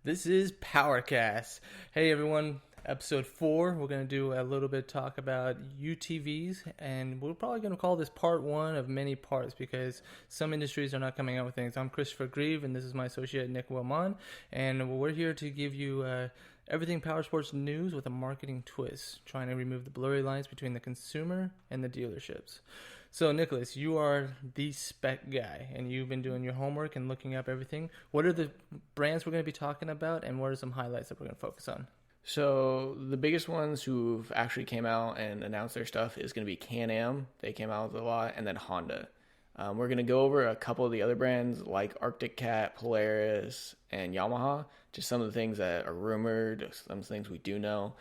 This is Powercast. Hey everyone, episode 4. We're going to do a little bit talk about UTVs, and we're probably going to call this part 1 of many parts because some industries are not coming out with things. I'm Christopher Grieve, and this is my associate Nick Wilmon, and we're here to give you everything powersports news with a marketing twist, trying to remove the blurry lines between the consumer and the dealerships. So, Nicholas, you are the spec guy, and you've been doing your homework and looking up everything. What are the brands we're going to be talking about, and what are some highlights that we're going to focus on? So the biggest ones who've actually came out and announced their stuff is going to be Can-Am. They came out with a lot, and then Honda. We're going to go over a couple of the other brands like Arctic Cat, Polaris, and Yamaha. Just some of the things that are rumored, some things we do know.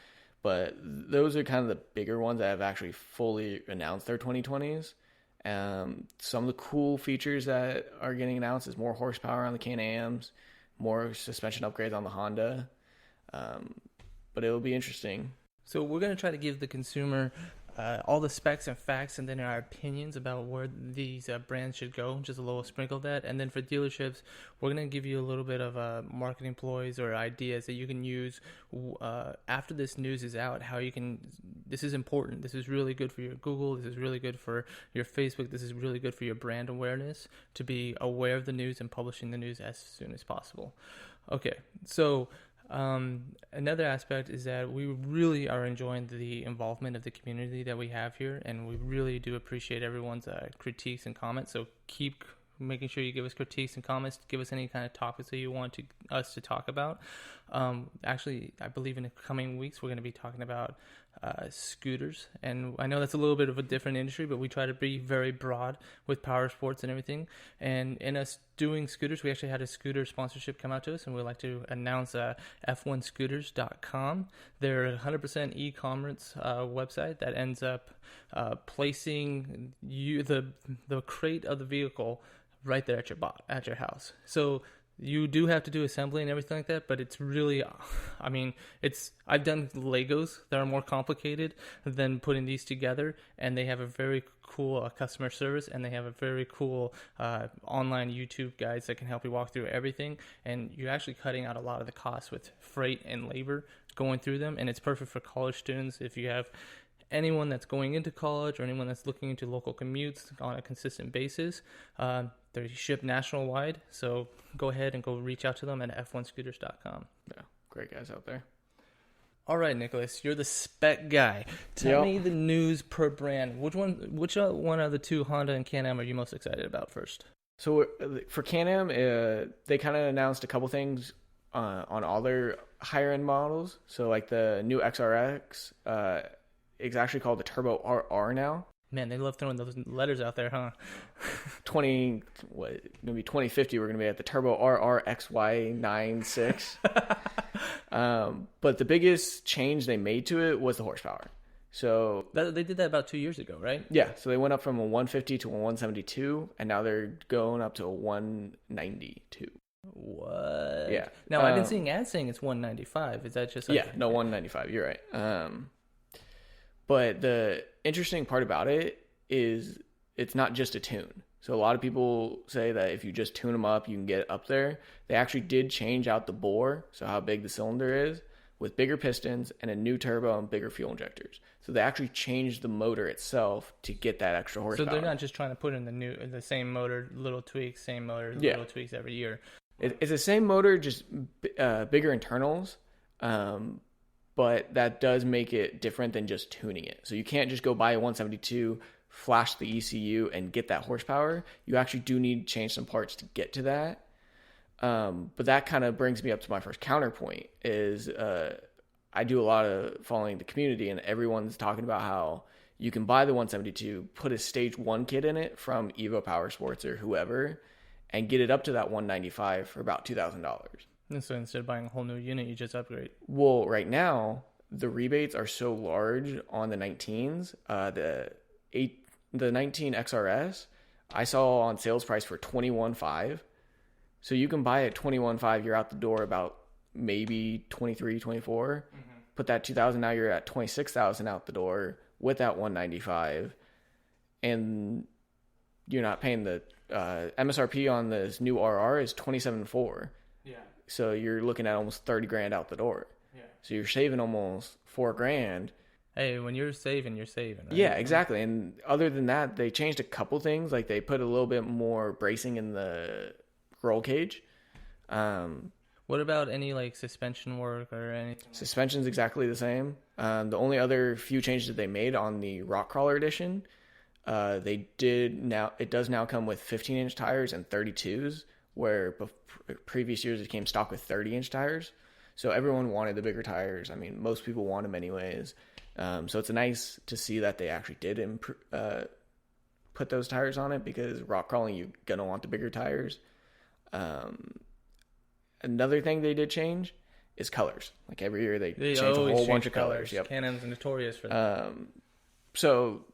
But those are kind of the bigger ones that have actually fully announced their 2020s. Some of the cool features that are getting announced is more horsepower on the Can-Ams, more suspension upgrades on the Honda. But it will be interesting. So we're going to try to give the consumer all the specs and facts, and then our opinions about where these brands should go, just a little sprinkle of that. And then for dealerships, we're going to give you a little bit of marketing ploys or ideas that you can use after this news is out, how you can, this is important, this is really good for your Google, this is really good for your Facebook, this is really good for your brand awareness, to be aware of the news and publishing the news as soon as possible. Okay, so another aspect is that we really are enjoying the involvement of the community that we have here, and we really do appreciate everyone's critiques and comments. So keep making sure you give us critiques and comments, give us any kind of topics that you want us to talk about. Actually, I believe in the coming weeks we're going to be talking about scooters, and I know that's a little bit of a different industry, but we try to be very broad with power sports and everything. And in us doing scooters, we actually had a scooter sponsorship come out to us, and we'd like to announce F1scooters.com. They're a 100% e-commerce website that ends up placing the crate of the vehicle right there at your house. So you do have to do assembly and everything like that, but it's really, I've done Legos that are more complicated than putting these together, and they have a very cool customer service, and they have a very cool online YouTube guides that can help you walk through everything, and you're actually cutting out a lot of the costs with freight and labor going through them, and it's perfect for college students. If you have anyone that's going into college or anyone that's looking into local commutes on a consistent basis, they're shipped national wide, so go ahead and go reach out to them at f1scooters.com. Yeah, great guys out there. All right, Nicholas, you're the spec guy. Tell me the news per brand. Which one of the two, Honda and Can-Am, are you most excited about first? So for Can-Am, they kind of announced a couple things on all their higher end models. So like the new XRX, it's actually called the Turbo RR now. Man, they love throwing those letters out there, huh? 2050, we're going to be at the Turbo RR XY96. But the biggest change they made to it was the horsepower. So they did that about 2 years ago, right? Yeah, so they went up from a 150 to a 172, and now they're going up to a 192. What? Yeah. Now, I've been seeing ads saying it's 195. Is that just like... Yeah, no, 195. You're right. But the interesting part about it is it's not just a tune. So a lot of people say that if you just tune them up, you can get up there. They actually did change out the bore, so how big the cylinder is, with bigger pistons and a new turbo and bigger fuel injectors. So they actually changed the motor itself to get that extra horsepower. So they're not just trying to put in the same motor, little tweaks, little tweaks every year. It's the same motor, just bigger internals. But that does make it different than just tuning it. So you can't just go buy a 172, flash the ECU, and get that horsepower. You actually do need to change some parts to get to that. But that kind of brings me up to my first counterpoint is I do a lot of following the community, and everyone's talking about how you can buy the 172, put a stage 1 kit in it from Evo Power Sports or whoever, and get it up to that 195 for about $2,000. And so instead of buying a whole new unit, you just upgrade. Well, right now, the rebates are so large on the 19s. The 19 XRS, I saw on sales price for $21,500. So you can buy it $21,500, you're out the door about maybe $23,000, $24,000. Put that $2,000, now you're at $26,000 out the door with that $195,000. And you're not paying the MSRP on this new RR is $27,400. Yeah. So you're looking at almost 30 grand out the door. Yeah. So you're saving almost 4 grand. Hey, when you're saving, right? Yeah, exactly. And other than that, they changed a couple things. Like they put a little bit more bracing in the roll cage. What about any like suspension work or anything? Suspension's exactly the same. The only other few changes that they made on the Rock Crawler edition, it does now come with 15-inch tires and 32s, where previous years it came stock with 30-inch tires. So everyone wanted the bigger tires. I mean, most people want them anyways. So it's nice to see that they actually did put those tires on it, because rock crawling, you're gonna want the bigger tires. Another thing they did change is colors. Like every year they change a whole bunch of colors. Yep. Can-Am's notorious for that. So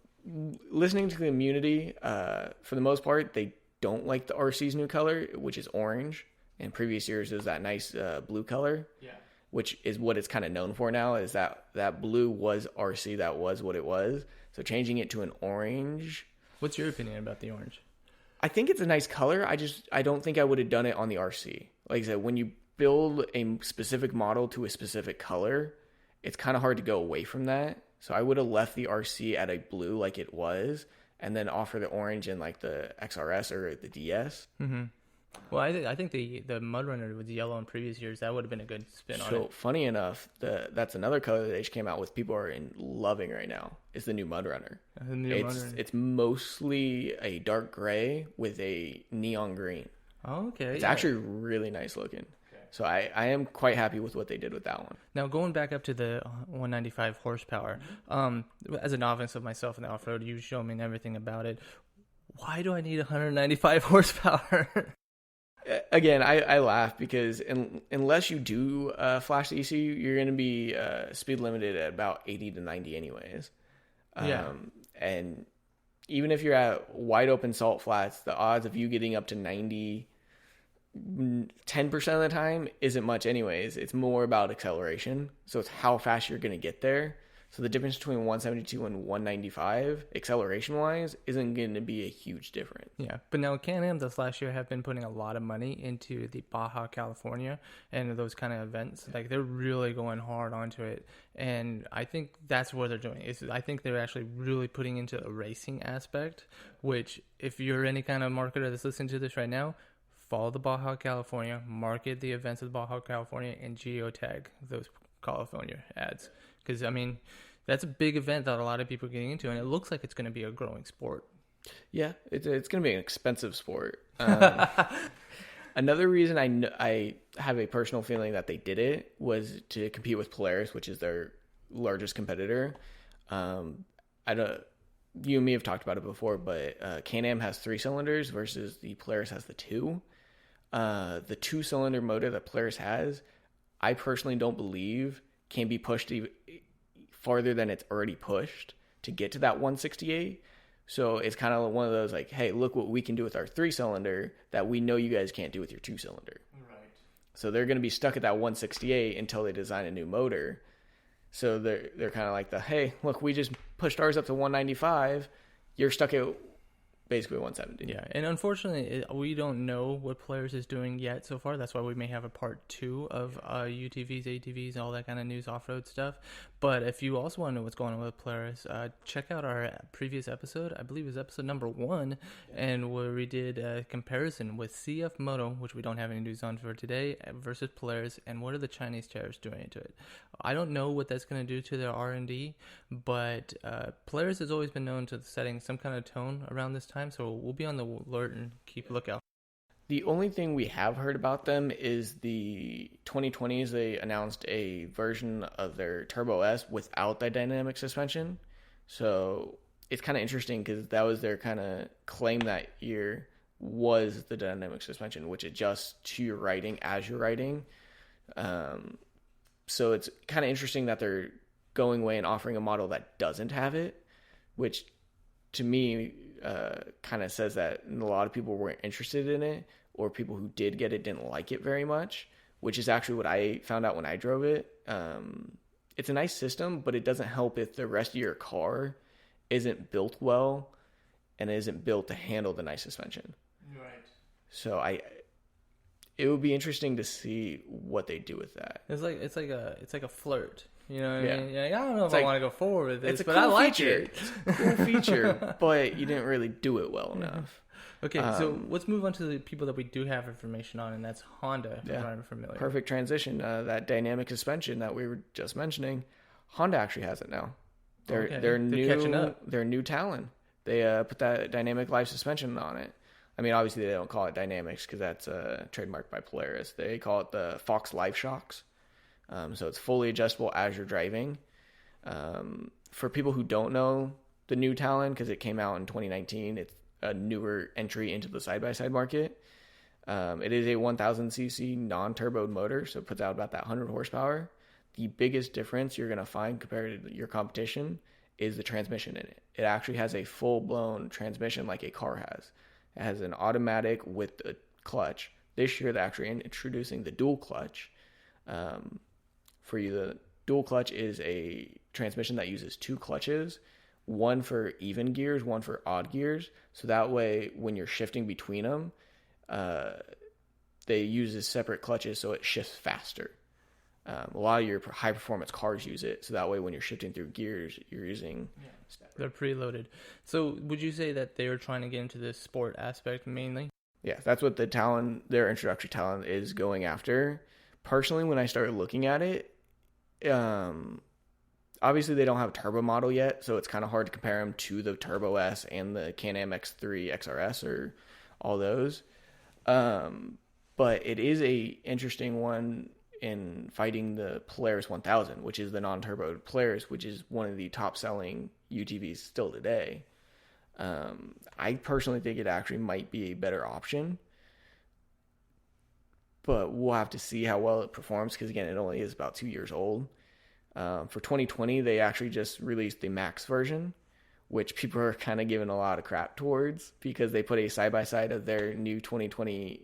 listening to the community, for the most part, they don't like the RC's new color, which is orange. In previous years, it was that nice blue color. Yeah. Which is what it's kind of known for now, is that blue was RC. That was what it was. So changing it to an orange. What's your opinion about the orange? I think it's a nice color. I don't think I would have done it on the RC. Like I said, when you build a specific model to a specific color, it's kind of hard to go away from that. So I would have left the RC at a blue like it was, and then offer the orange in like the XRS or the DS. Mm-hmm. Well, I think the Mudrunner with yellow in previous years, that would have been a good spin on it. So funny enough, that's another color that they just came out with. People are loving right now. Is the new Mudrunner. It's mostly a dark gray with a neon green. Oh, okay. It's actually really nice looking. Okay. So I am quite happy with what they did with that one. Now going back up to the 195 horsepower, as a novice of myself in the off road, you show me everything about it. Why do I need 195 horsepower? Again, I laugh because unless you do flash the ECU, you're going to be speed limited at about 80 to 90 anyways. And even if you're at wide open salt flats, the odds of you getting up to 90, 10% of the time isn't much anyways. It's more about acceleration. So it's how fast you're going to get there. So the difference between 172 and 195, acceleration-wise, isn't going to be a huge difference. Yeah, but now Can-Am this last year have been putting a lot of money into the Baja California and those kind of events. Like, they're really going hard onto it, and I think that's what they're doing. I think they're actually really putting into a racing aspect, which, if you're any kind of marketer that's listening to this right now, follow the Baja California, market the events of the Baja California, and geotag those California ads. Because, I mean, that's a big event that a lot of people are getting into, and it looks like it's going to be a growing sport. Yeah, it's going to be an expensive sport. Another reason I have a personal feeling that they did it was to compete with Polaris, which is their largest competitor. I don't. You and me have talked about it before, but Can-Am has 3 cylinders versus the Polaris has the 2. The 2-cylinder motor that Polaris has, I personally don't believe can be pushed even farther than it's already pushed to get to that 168. So it's kind of one of those like, hey, look what we can do with our 3-cylinder that we know you guys can't do with your 2-cylinder. Right. So they're going to be stuck at that 168 until they design a new motor. So they're kind of like hey, look, we just pushed ours up to 195. You're stuck at basically 170. Yeah, and unfortunately, we don't know what Polaris is doing yet so far. That's why we may have a part 2 of UTVs, ATVs, and all that kind of news off-road stuff. But if you also want to know what's going on with Polaris, check out our previous episode. I believe it was episode number 1, and where we did a comparison with CF Moto, which we don't have any news on for today, versus Polaris, and what are the Chinese tariffs doing to it. I don't know what that's going to do to their R&D, but Polaris has always been known to setting some kind of tone around this time, so we'll be on the alert and keep a lookout. The only thing we have heard about them is the 2020s. They announced a version of their Turbo S without the dynamic suspension. So it's kind of interesting because that was their kind of claim that year, was the dynamic suspension, which adjusts to your riding as you're riding. So it's kind of interesting that they're going away and offering a model that doesn't have it, which to me kind of says that a lot of people weren't interested in it, or people who did get it didn't like it very much, which is actually what I found out when I drove it. It's a nice system, but it doesn't help if the rest of your car isn't built well and isn't built to handle the nice suspension. Right. So it would be interesting to see what they do with that. It's like a flirt. You know what Yeah. I mean? Like, I don't know if It's I like- want to go forward with this, It's a but cool I like feature. it. It's a cool feature, but you didn't really do it well enough. Okay, so let's move on to the people that we do have information on, and that's Honda. If Yeah. I'm not familiar. Perfect transition. That dynamic suspension that we were just mentioning, Honda actually has it now. Okay, They're they're catching up. Their new Talon. They put that dynamic live suspension on it. I mean, obviously they don't call it dynamics because that's trademarked by Polaris. They call it the Fox Live Shocks. So it's fully adjustable as you're driving. For people who don't know the new Talon, because it came out in 2019, it's a newer entry into the side-by-side market. It is a 1000cc non-turboed motor, so it puts out about that 100 horsepower. The biggest difference you're going to find compared to your competition is the transmission in it. It actually has a full-blown transmission like a car has. It has an automatic with a clutch. This year they're actually introducing the dual clutch. For you, the dual clutch is a transmission that uses two clutches, one for even gears, one for odd gears. So that way, when you're shifting between them, they use as separate clutches so it shifts faster. A lot of your high performance cars use it. So that way, when you're shifting through gears, you're using... They're preloaded. So would you say that they were trying to get into the sport aspect mainly? Yeah, that's what the Talon, their introductory Talon, is going after. Personally, when I started looking at it, obviously they don't have a turbo model yet, so it's kind of hard to compare them to the Turbo S and the Can-Am X3 XRS or all those. But it is a interesting one in fighting the Polaris 1000, which is the non-turbo Polaris, which is one of the top-selling UTVs still today. I personally think it actually might be a better option, but we'll have to see how well it performs because, again, it only is about 2 years old. For 2020, they actually just released the Max version, which people are kind of giving a lot of crap towards because they put a side-by-side of their new 2020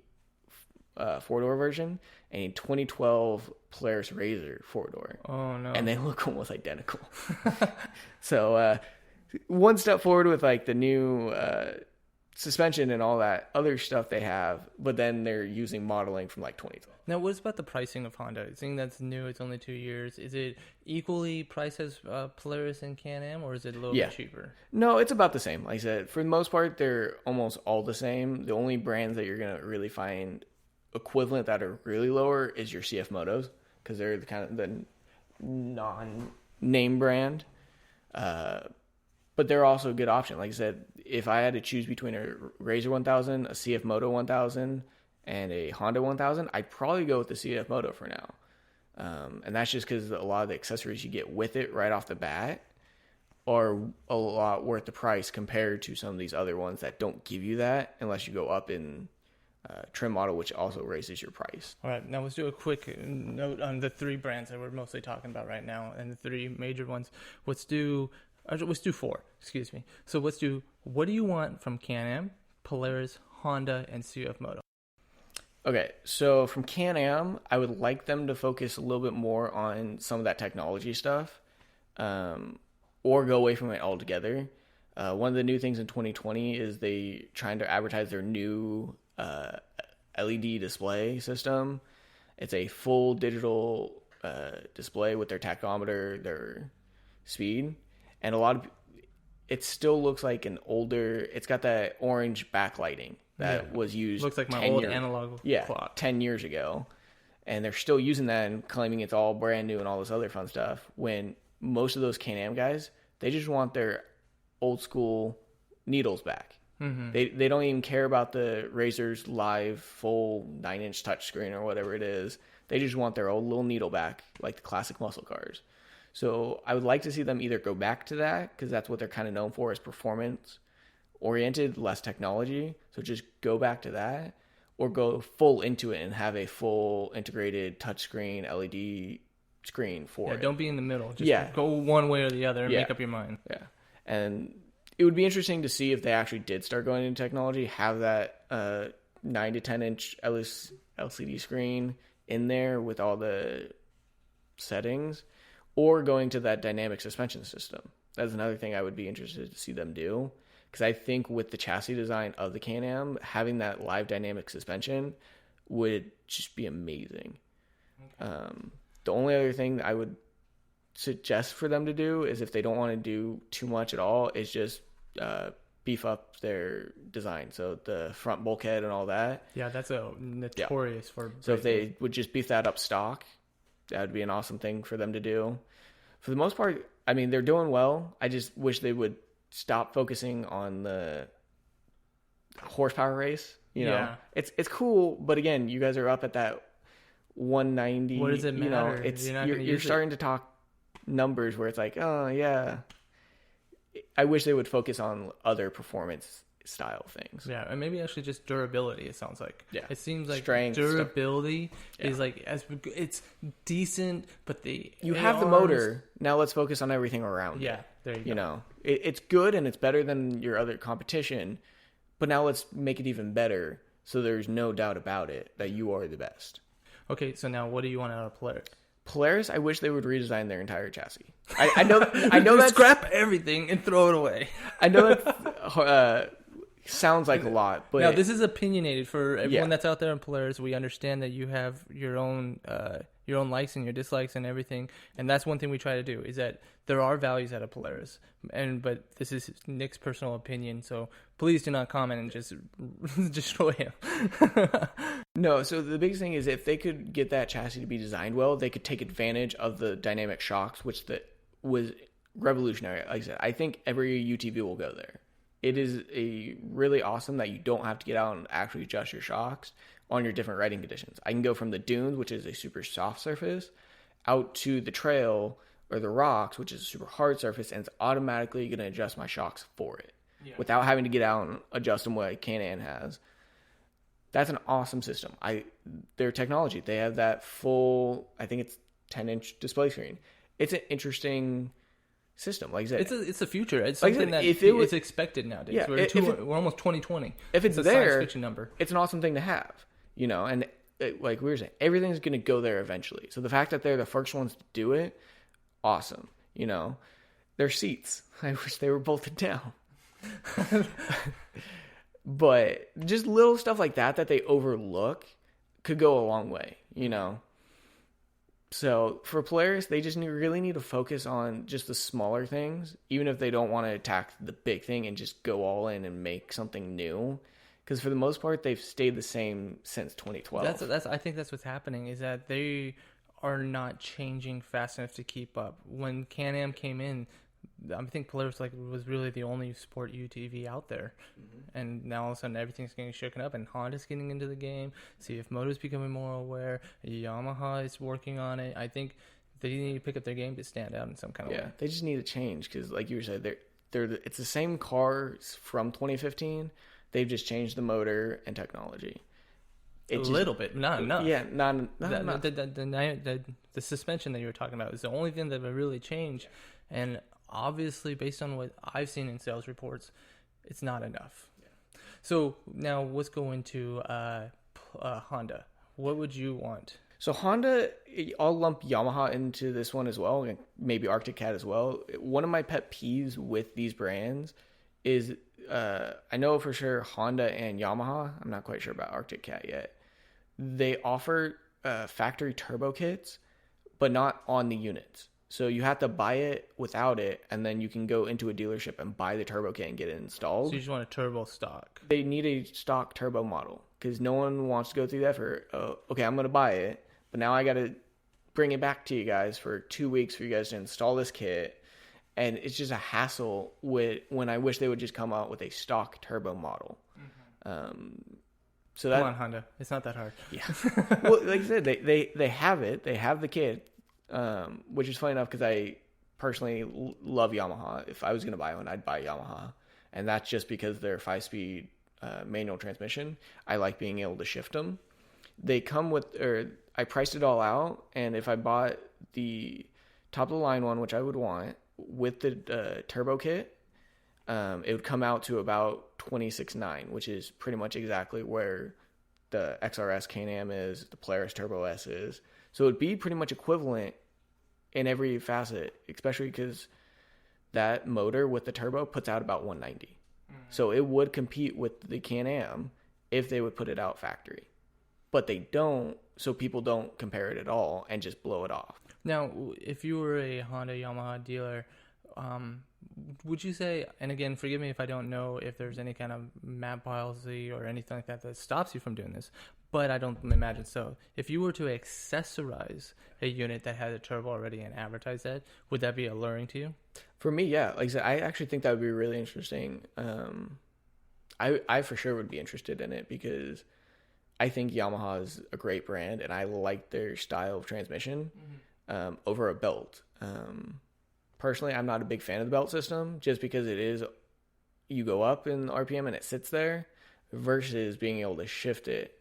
four-door version and a 2012 Polaris RZR four-door. Oh, no. And they look almost identical. So one step forward with like the new suspension and all that other stuff they have, but then they're using modeling from like 2012. Now, what's about the pricing of Honda? Seeing that's new, it's only 2 years. Is it equally priced as Polaris and Can-Am, or is it a little bit cheaper? No, it's about the same. Like I said, for the most part, they're almost all the same. The only brands that you're going to really find equivalent that are really lower is your CF Motos, because they're the kind of the non-name brand. But they're also a good option. Like I said, if I had to choose between a RZR 1000, a CF Moto 1000, and a Honda 1000, I'd probably go with the CF Moto for now. And that's just because a lot of the accessories you get with it right off the bat are a lot worth the price compared to some of these other ones that don't give you that unless you go up in trim model, which also raises your price. All right, now let's do a quick note on the three brands that we're mostly talking about right now and the three major ones. Let's do four, excuse me. So let's do, what do you want from Can-Am, Polaris, Honda, and CF Moto? Okay, so from Can-Am, I would like them to focus a little bit more on some of that technology stuff, or go away from it altogether. One of the new things in 2020 is they trying to advertise their new LED display system. It's a full digital display with their tachometer, their speed, and it still looks like an older. It's got that orange backlighting that was used. Looks like my old analog clock. 10 years ago, and they're still using that and claiming it's all brand new and all this other fun stuff. When most of those Can-Am guys, they just want their old school needles back. Mm-hmm. They don't even care about the RZR's live full 9-inch touchscreen or whatever it is. They just want their old little needle back, like the classic muscle cars. So I would like to see them either go back to that, because that's what they're kind of known for, is performance oriented, less technology. So just go back to that, or go full into it and have a full integrated touchscreen LED screen for it. Don't be in the middle. Just go one way or the other and make up your mind. Yeah. And it would be interesting to see if they actually did start going into technology, have that 9 to 10 inch LCD screen in there with all the settings, or going to that dynamic suspension system. That's another thing I would be interested to see them do, because I think with the chassis design of the Can-Am, having that live dynamic suspension would just be amazing. The only other thing I would suggest for them to do is, if they don't want to do too much at all, is just beef up their design. So the front bulkhead and all that. Yeah, that's a notorious for. So if they would just beef that up stock, that would be an awesome thing for them to do. For the most part, I mean, they're doing well. I just wish they would stop focusing on the horsepower race. You know, it's cool, but again, you guys are up at that 190. What does it matter? You know, it's you're starting to talk numbers where it's like, oh yeah. I wish they would focus on other performance style things. Yeah, and maybe actually just durability. It sounds like. Yeah, it seems like strength, durability is like it's decent, but you have the motor. Now let's focus on everything around. Yeah, there you go. You know, it's good and it's better than your other competition, but now let's make it even better, so there's no doubt about it that you are the best. Okay, so now what do you want out of Polaris? Polaris, I wish they would redesign their entire chassis. I know that scrap everything and throw it away. I know that sounds like a lot, but now this is opinionated for everyone that's out there in Polaris. We understand that you have your own likes and your dislikes and everything, and that's one thing we try to do, is that there are values out of Polaris, but this is Nick's personal opinion, so please do not comment and just destroy him. No, so the biggest thing is, if they could get that chassis to be designed well, they could take advantage of the dynamic shocks, which was revolutionary. Like I said, I think every UTV will go there. It is really awesome that you don't have to get out and actually adjust your shocks on your different riding conditions. I can go from the dunes, which is a super soft surface, out to the trail or the rocks, which is a super hard surface, and it's automatically going to adjust my shocks for it without having to get out and adjust them what Can-Am has. That's an awesome system. Their technology, they have that full, I think it's 10-inch display screen. It's an interesting system. Like I said, it's the future. It's like something that it's expected nowadays. Yeah, we're almost 2020. If it's a there, science fiction number. It's an awesome thing to have. You know, and like we were saying, everything's going to go there eventually. So the fact that they're the first ones to do it, awesome. You know, their seats, I wish they were bolted down. But just little stuff like that they overlook could go a long way, you know. So for Polaris, they just really need to focus on just the smaller things, even if they don't want to attack the big thing and just go all in and make something new. Because for the most part, they've stayed the same since 2012. I think that's what's happening, is that they are not changing fast enough to keep up. When Can-Am came in, I think Polaris was really the only sport UTV out there, and now all of a sudden everything's getting shaken up, and Honda's getting into the game. CF Moto's becoming more aware. Yamaha is working on it. I think they need to pick up their game to stand out in some kind of way. Yeah, they just need to change, because, like you said, it's the same cars from 2015. They've just changed the motor and technology. Little bit, not enough. Yeah, not enough. The suspension that you were talking about is the only thing that would really change, and obviously, based on what I've seen in sales reports, it's not enough. Yeah. So now let's go into Honda. What would you want? So Honda, I'll lump Yamaha into this one as well, and maybe Arctic Cat as well. One of my pet peeves with these brands is, I know for sure Honda and Yamaha, I'm not quite sure about Arctic Cat yet, they offer factory turbo kits, but not on the units. So you have to buy it without it, and then you can go into a dealership and buy the turbo kit and get it installed. So you just want a turbo stock. They need a stock turbo model, because no one wants to go through the effort. Okay, I'm going to buy it, but now I got to bring it back to you guys for 2 weeks for you guys to install this kit. And it's just a hassle when I wish they would just come out with a stock turbo model. So come on, Honda. It's not that hard. Yeah. Well, like I said, they have it. They have the kit. Which is funny enough, because I personally love Yamaha. If I was going to buy one, I'd buy Yamaha. And that's just because they're 5-speed manual transmission. I like being able to shift them. They come with, or I priced it all out, and if I bought the top of the line one, which I would want, with the turbo kit, it would come out to about $26,900, which is pretty much exactly where the XRS Can-Am is, the Polaris Turbo S is. So it would be pretty much equivalent in every facet, especially because that motor with the turbo puts out about 190. So it would compete with the Can-Am if they would put it out factory. but they don't, so people don't compare it at all and just blow it off. Now, if you were a Honda Yamaha dealer, would you say, and again, forgive me if I don't know if there's any kind of map policy or anything like that that stops you from doing this, but I don't imagine so. If you were to accessorize a unit that had a turbo already and advertise that, would that be alluring to you? For me, yeah. Like I said, I actually think that would be really interesting. I for sure would be interested in it because I think Yamaha is a great brand and I like their style of transmission over a belt. Personally, I'm not a big fan of the belt system just because it is, you go up in RPM and it sits there versus being able to shift it.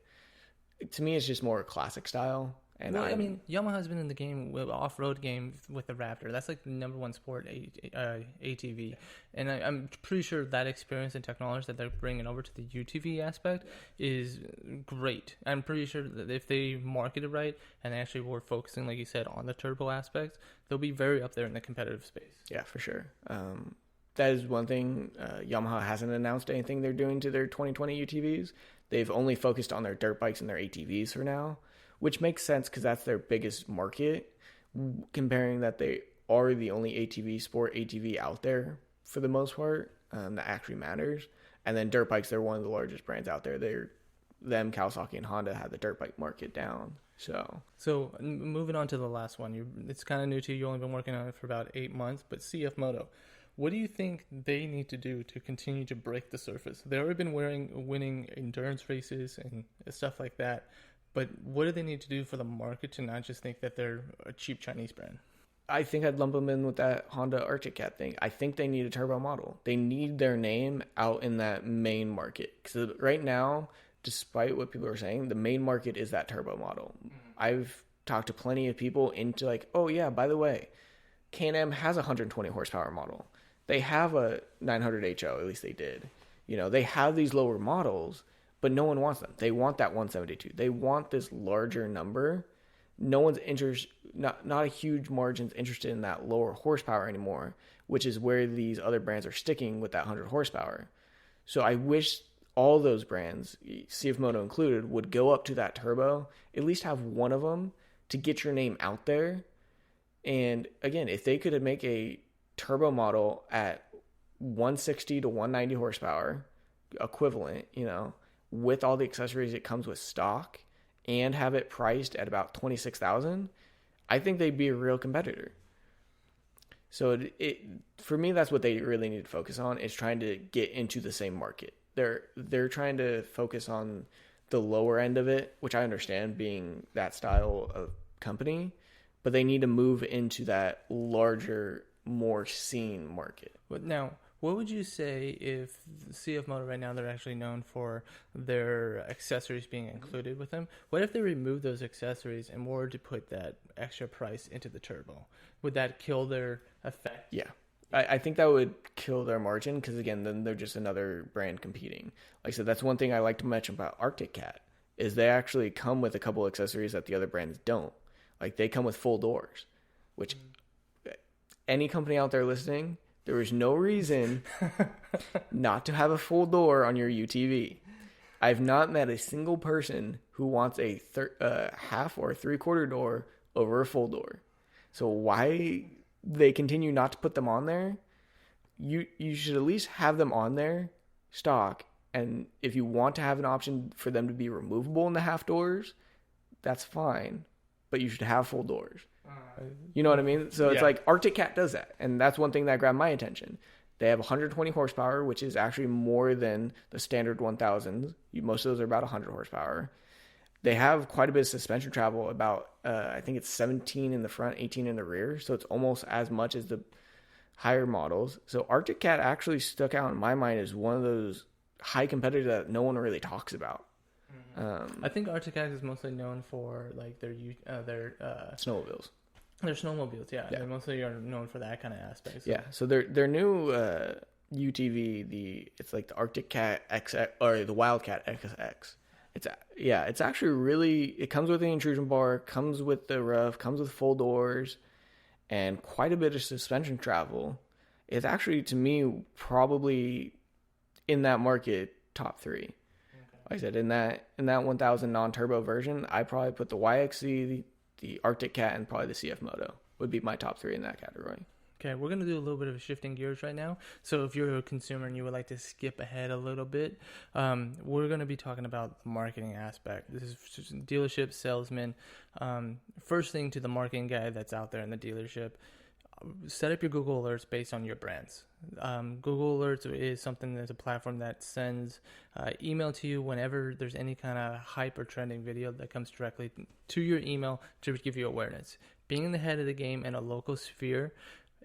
To me, it's just more classic style. And well, I mean, Yamaha's been in the game, off-road game with the Raptor. That's like the number one sport ATV. And I'm pretty sure that experience and technology that they're bringing over to the UTV aspect is great. I'm pretty sure that if they market it right and they actually were focusing, like you said, on the turbo aspect, they'll be very up there in the competitive space. Yeah, for sure. That is one thing. Yamaha hasn't announced anything they're doing to their 2020 UTVs. They've only focused on their dirt bikes and their ATVs for now, which makes sense because that's their biggest market, comparing that they are the only ATV out there for the most part, that actually matters. And then dirt bikes, they're one of the largest brands out there. Kawasaki and Honda have the dirt bike market down. So moving on to the last one, it's kind of new to you. You've only been working on it for about 8 months, but CF Moto. What do you think they need to do to continue to break the surface? They've already been winning endurance races and stuff like that. But what do they need to do for the market to not just think that they're a cheap Chinese brand? I think I'd lump them in with that Honda Arctic Cat thing. I think they need a turbo model. They need their name out in that main market. Because right now, despite what people are saying, the main market is that turbo model. I've talked to plenty of people into like, oh yeah, by the way, Can-Am has a 120 horsepower model. They have a 900 HO, at least they did. They have these lower models, but no one wants them. They want that 172. They want this larger number. No one's not a huge margin's interested in that lower horsepower anymore, which is where these other brands are sticking with that 100 horsepower. So I wish all those brands, CF Moto included, would go up to that turbo, at least have one of them to get your name out there. And again, if they could make a turbo model at 160 to 190 horsepower equivalent, with all the accessories it comes with stock and have it priced at about $26,000, I think they'd be a real competitor. So for me, that's what they really need to focus on, is trying to get into the same market. They're trying to focus on the lower end of it, which I understand being that style of company, but they need to move into that larger, more seen market. But now, what would you say if CF Moto right now, they're actually known for their accessories being included with them? What if they remove those accessories and were to put that extra price into the turbo? Would that kill their effect? Yeah. I think that would kill their margin because, again, then they're just another brand competing. Like I said, that's one thing I like to mention about Arctic Cat is they actually come with a couple accessories that the other brands don't. Like they come with full doors, which any company out there listening, there is no reason not to have a full door on your UTV. I've not met a single person who wants a half or three-quarter door over a full door. So why they continue not to put them on there? You should at least have them on there, stock. And if you want to have an option for them to be removable in the half doors, that's fine. But you should have full doors. You know what I mean? So it's like Arctic Cat does that. And that's one thing that grabbed my attention. They have 120 horsepower, which is actually more than the standard 1000s. Most of those are about 100 horsepower. They have quite a bit of suspension travel, about, I think it's 17 in the front, 18 in the rear. So it's almost as much as the higher models. So Arctic Cat actually stuck out in my mind as one of those high competitors that no one really talks about. I think Arctic Cat is mostly known for like their snowmobiles. Their snowmobiles, yeah. They mostly are known for that kind of aspect. So. Yeah, so their new UTV, it's like the Arctic Cat XX or the Wildcat XX. It's actually really, it comes with the intrusion bar, comes with the roof, comes with full doors, and quite a bit of suspension travel. It's actually, to me, probably in that market top 3. Like I said, in that 1000 non-turbo version, I probably put the YXZ, the Arctic Cat, and probably the CF Moto would be my top 3 in that category. Okay, we're going to do a little bit of shifting gears right now. So if you're a consumer and you would like to skip ahead a little bit, we're going to be talking about the marketing aspect. This is just dealership salesman. First thing to the marketing guy that's out there in the dealership, set up your Google Alerts based on your brands. Google Alerts is something that's a platform that sends email to you whenever there's any kind of hype or trending video that comes directly to your email to give you awareness. Being in the head of the game in a local sphere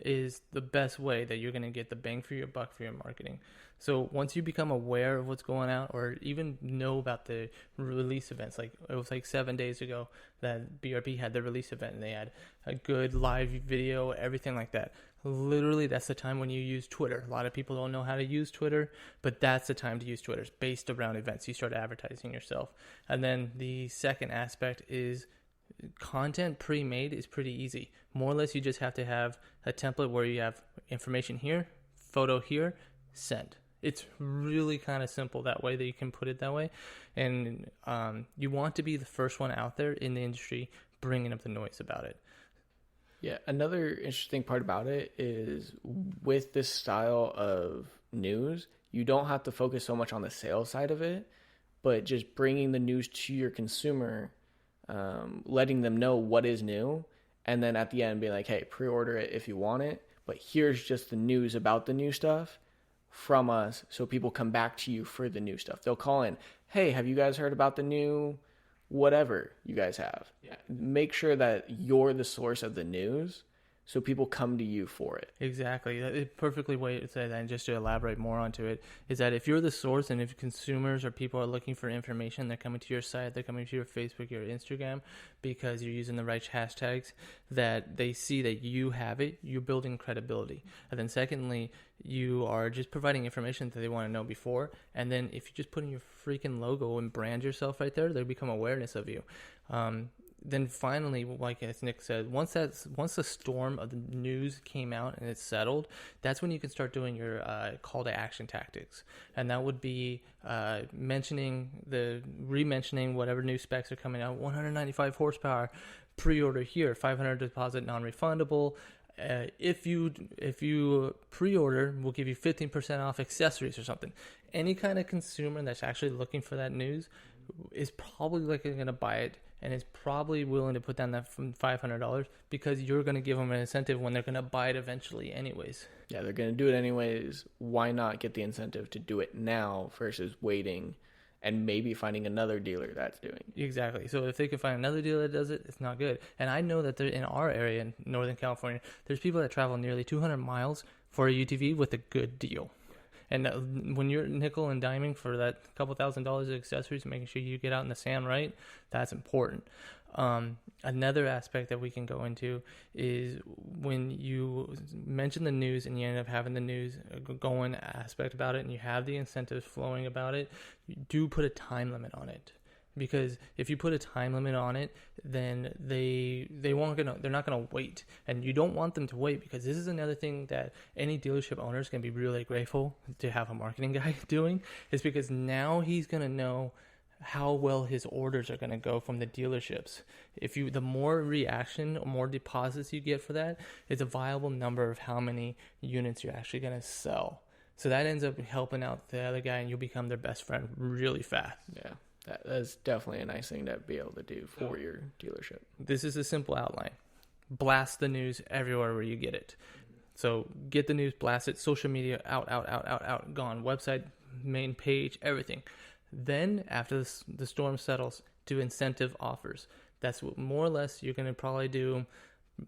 is the best way that you're going to get the bang for your buck for your marketing. So once you become aware of what's going on, or even know about the release events, like it was like 7 days ago that BRP had the release event and they had a good live video, everything like that. Literally, that's the time when you use Twitter. A lot of people don't know how to use Twitter, but that's the time to use Twitter. It's based around events. You start advertising yourself. And then the second aspect is content pre-made is pretty easy. More or less, you just have to have a template where you have information here, photo here, send. It's really kind of simple that way that you can put it that way. And you want to be the first one out there in the industry bringing up the noise about it. Yeah, another interesting part about it is with this style of news, you don't have to focus so much on the sales side of it, but just bringing the news to your consumer, letting them know what is new, and then at the end being like, hey, pre-order it if you want it, but here's just the news about the new stuff from us, so people come back to you for the new stuff. They'll call in, hey, have you guys heard about the new whatever you guys have? Yeah. Make sure that you're the source of the news so people come to you for it. Exactly. A perfectly way to say that, and just to elaborate more onto it, is that if you're the source and if consumers or people are looking for information, they're coming to your site, they're coming to your Facebook, your Instagram, because you're using the right hashtags, that they see that you have it, you're building credibility. And then secondly, you are just providing information that they want to know before. And then if you just put in your freaking logo and brand yourself right there, they become awareness of you. Then finally, like as Nick said, once the storm of the news came out and it's settled, that's when you can start doing your call to action tactics, and that would be re-mentioning whatever new specs are coming out. 195 horsepower, pre-order here, 500 deposit, non-refundable. If you pre-order, we'll give you 15% off accessories or something. Any kind of consumer that's actually looking for that news is probably going to buy it, and is probably willing to put down that from $500 because you're going to give them an incentive when they're going to buy it eventually anyways. Yeah, they're going to do it anyways. Why not get the incentive to do it now versus waiting and maybe finding another dealer that's doing it? Exactly. So if they can find another dealer that does it, it's not good. And I know that in our area in Northern California, there's people that travel nearly 200 miles for a UTV with a good deal. And when you're nickel and diming for that couple $1,000 of accessories, making sure you get out in the sand right, that's important. Another aspect that we can go into is when you mention the news and you end up having the news going aspect about it and you have the incentives flowing about it, you do put a time limit on it. Because if you put a time limit on it, then they're not gonna wait, and you don't want them to wait, because this is another thing that any dealership owner is gonna be really grateful to have a marketing guy doing, is because now he's gonna know how well his orders are gonna go from the dealerships. The more reaction or more deposits you get for that, it's a viable number of how many units you're actually gonna sell. So that ends up helping out the other guy, and you'll become their best friend really fast. Yeah. That's definitely a nice thing to be able to do for your dealership. This is a simple outline. Blast the news everywhere where you get it. So get the news, blast it, social media, out, gone. Website, main page, everything. Then after the storm settles, do incentive offers. That's what more or less you're going to probably do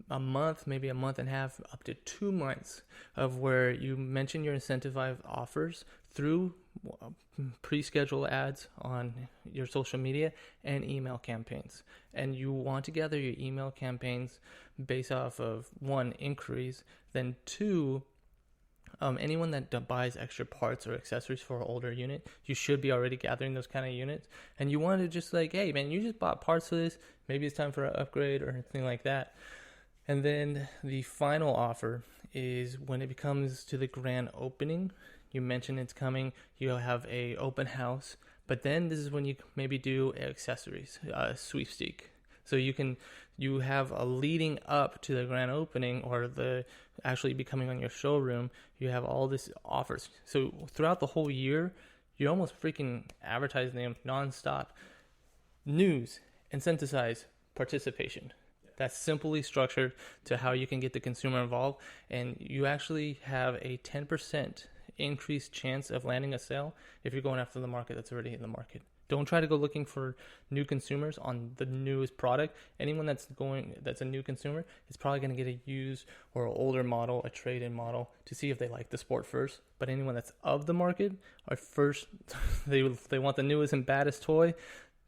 a month, maybe a month and a half, up to 2 months of where you mention your incentivized offers through pre-schedule ads on your social media and email campaigns. And you want to gather your email campaigns based off of, one, inquiries, then two, anyone that buys extra parts or accessories for an older unit, you should be already gathering those kind of units. And you want to just like, hey man, you just bought parts for this, maybe it's time for an upgrade or anything like that. And then the final offer is when it comes to the grand opening. You mentioned it's coming. You'll have a open house But then this is when you maybe do accessories, sweepstake. So you have a leading up to the grand opening or the actually becoming on your showroom. You have all this offers. So throughout the whole year, you're almost freaking advertising them nonstop. News, incentivize participation. That's simply structured to how you can get the consumer involved, and you actually have a 10% increased chance of landing a sale if you're going after the market that's already in the market. Don't try to go looking for new consumers on the newest product. Anyone that's a new consumer is probably going to get a used or an older model, a trade-in model, to see if they like the sport first. But anyone that's of the market are first, they want the newest and baddest toy.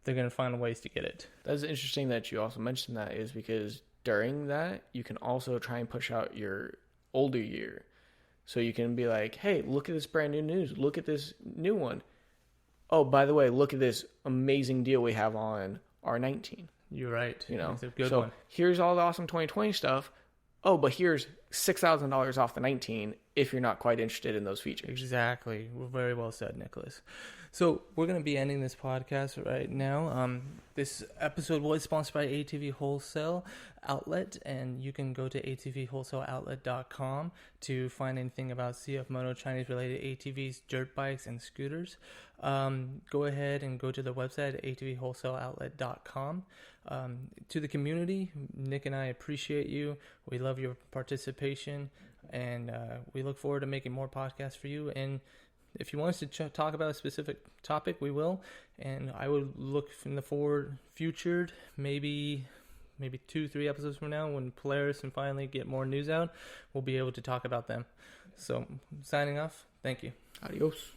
They're going to find ways to get it. That's interesting that you also mentioned that, is because during that, you can also try and push out your older year. So you can be like, hey, look at this brand new news. Look at this new one. Oh, by the way, look at this amazing deal we have on R19. You're right. You know, it's a good so one. Here's all the awesome 2020 stuff. Oh, but here's $6,000 off the 19 if you're not quite interested in those features. Exactly. Very well said, Nicholas. So we're going to be ending this podcast right now. This episode was sponsored by ATV Wholesale Outlet, and you can go to atvwholesaleoutlet.com to find anything about CF Moto Chinese related ATVs, dirt bikes, and scooters. Go ahead and go to the website, atvwholesaleoutlet.com. To the community, Nick and I appreciate you. We love your participation, and we look forward to making more podcasts for you. And if you want us to talk about a specific topic, we will. And I would look in the future, maybe 2-3 episodes from now, when Polaris and finally get more news out, we'll be able to talk about them. So signing off. Thank you. Adios.